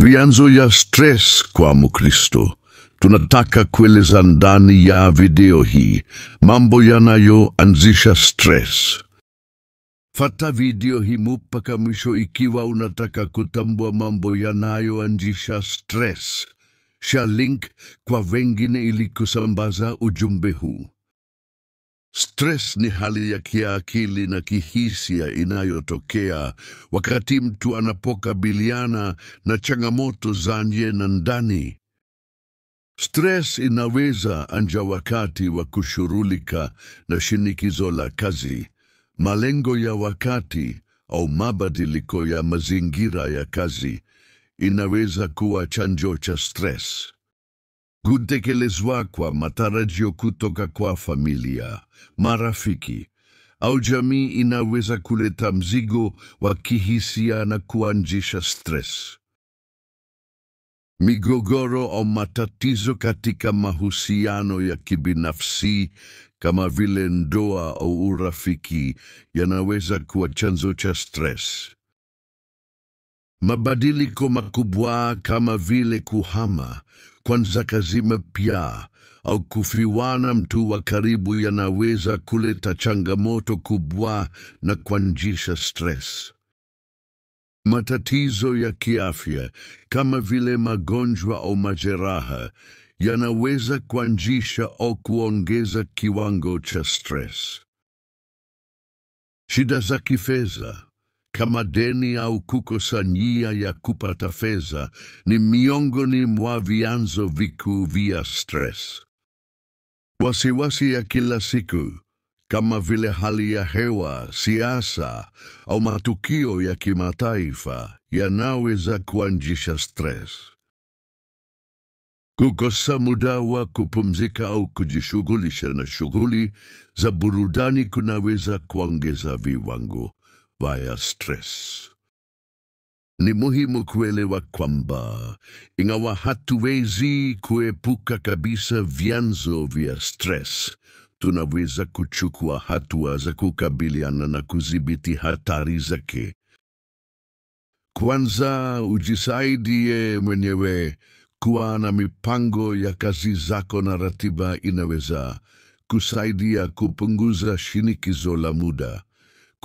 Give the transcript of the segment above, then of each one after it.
Vyanzo ya stress kwa Mkristo. Tunataka kueleza ndani ya video hii mambo yanayoanzisha stress. Fata video hii mpaka mwisho ikiwa unataka kutambua mambo yanayoanzisha stress. Share link kwa wengine ili kusambaza ujumbe huu. Stress ni hali ya kiakili na kihisia inayotokea wakati mtu anapokabiliana na changamoto za nje na ndani. Stress inaweza anza wakati wa kushughulika na shinikizo la kazi, malengo ya wakati au mabadiliko ya mazingira ya kazi. Inaweza kuwa chanzo cha stress. Kutekelezwa kwa matarajio kutoka kwa familia, marafiki au jamii inaweza kuleta mzigo wa kihisia na kuanzisha stress. Migogoro au matatizo katika mahusiano ya kibinafsi kama vile ndoa au urafiki yanaweza kuwa chanzo cha stress. Mabadiliko makubwa kama vile kuhama, kuanza kazi mpya au kufiwa na mtu wa karibu yanaweza kuleta changamoto kubwa na kuanzisha stress. Matatizo ya kiafya kama vile magonjwa au majeraha yanaweza kuanzisha au kuongeza kiwango cha stress. Shida za kifedha kama deni au kukosa nia ya kupata fedha ni miongoni mwa vyanzo vikuu vya stress. Wasiwasi ya kila siku kama vile hali ya hewa, siasa au matukio ya kimataifa yanaweza kuanzisha stress. Kukosa muda wa kupumzika au kujishughulisha na shughuli za burudani kunaweza kuongeza viwango vya stress. Ni muhimu kuelewa kwamba ingawa hatuwezi kuepuka kabisa vyanzo vya stress, tunaweza kuchukua hatua za kukabiliana na kudhibiti hatari zake. Kwanza, ujisaidie mwenyewe. Kuwa na mipango ya kazi zako na ratiba inaweza kusaidia kupunguza shinikizo la muda.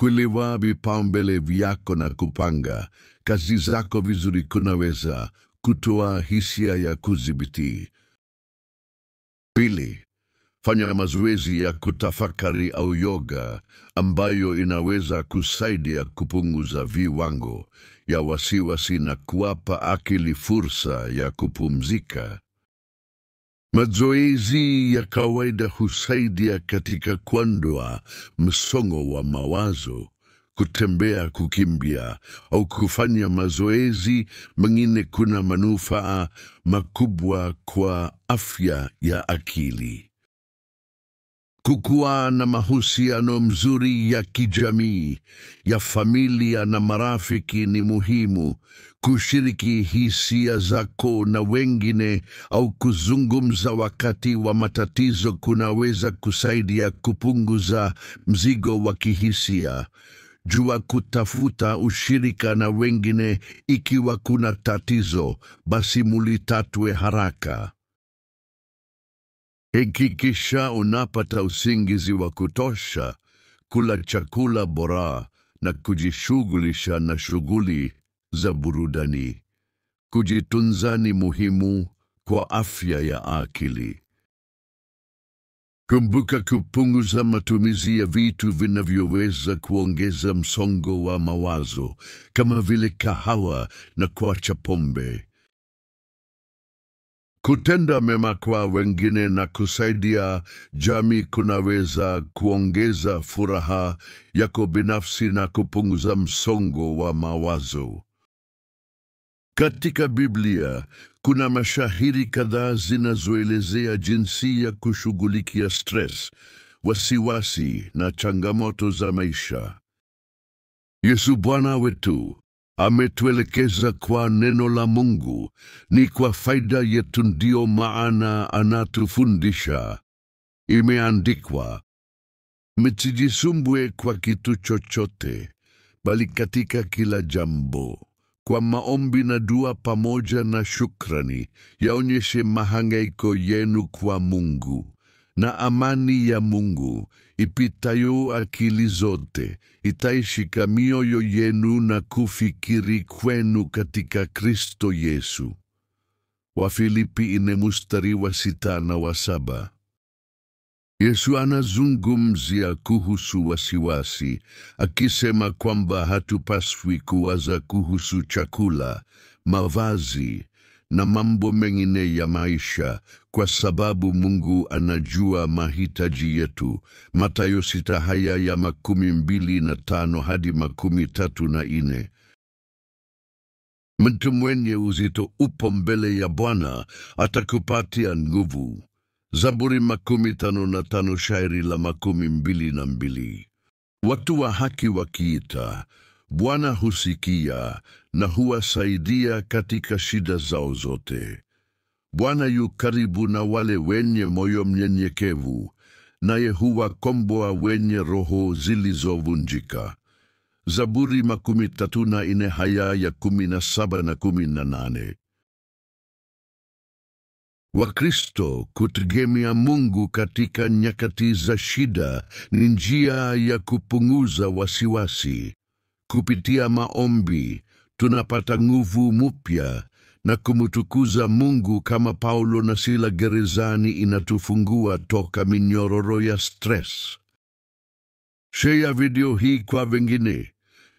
Kuelewa vipaumbele vyako na kupanga kazi zako vizuri kunaweza kutoa hisia ya kudhibiti. Pili, fanya mazoezi ya kutafakari au yoga ambayo inaweza kusaidia kupunguza viwango ya wasiwasi na kuwapa akili fursa ya kupumzika. Mazoezi ya kawaida husaidia katika kuondoa msongo wa mawazo. Kutembea, kukimbia au kufanya mazoezi mengine kuna manufaa makubwa kwa afya ya akili. Kukuwa na mahusiano mzuri ya kijamii, ya familia na marafiki ni muhimu. Kushiriki hisia zako na wengine au kuzungumza wakati wa matatizo kunaweza kusaidia kupunguza mzigo wa kihisia. Jua kutafuta ushirika na wengine ikiwa kuna tatizo, basi mulitatue haraka. Hakikisha unapata usingizi wa kutosha, kula chakula bora na kujishughulisha na shughuli za burudani. Kujitunza ni muhimu kwa afya ya akili. Kumbuka kupunguza matumizi ya vitu vinavyoweza kuongeza msongo wa mawazo kama vile kahawa na kuacha pombe. Kutenda mema kwa wengine na kusaidia jamii kunaweza kuongeza furaha yako binafsi na kupunguza msongo wa mawazo. Katika Biblia, kuna mashahiri kadhaa zinazoelezea jinsi ya kushughulikia stress, wasiwasi na changamoto za maisha. Yesu Bwana wetu ametuelekeza kwa neno la Mungu, ni kwa faida yetu, ndio maana anatufundisha. Imeandikwa, msijisumbue kwa kitu chochote, bali katika kila jambo Kwa maombi na dua pamoja na shukrani, yaonyeshe mahangaiko yenu kwa Mungu. Na amani ya Mungu, ipitayo akili zote, itaishika mioyo yenu na kufikiri kwenu katika Kristo Yesu. Wafilipi 4:6 na 7. Yesu anazungumzia kuhusu wasiwasi, akisema kwamba hatupaswi kuwaza kuhusu chakula, mavazi na mambo mengine ya maisha, kwa sababu Mungu anajua mahitaji yetu. Mathayo 6:25 hadi 34. Mtu mwenye uzito upo mbele ya Bwana atakupatia nguvu. Zaburi 55 shairi la 22. Watu wa haki wakiita, Bwana husikia na huwasaidia katika shida zao zote. Bwana yu karibu na wale wenye moyo mnyenyekevu, naye huwakomboa wenye roho zilizovunjika. Zaburi 34 aya ya 17 na 18. Wakristo kutegemea Mungu katika nyakati za shida ni njia ya kupunguza wasiwasi. Kupitia maombi, tunapata nguvu mpya na kumtukuza Mungu, kama Paulo na Sila gerezani inatufungua toka minyororo ya stress. Share video hii kwa wengine.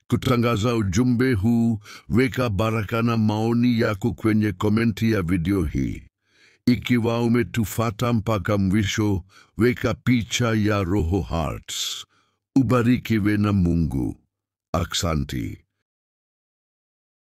Kutangaza ujumbe huu, weka baraka na maoni yako kwenye komenti ya video hii. Ikiwa umetufata mpaka mwisho, weka picha ya Roho Hearts. Ubarikiwe na Mungu. Aksanti.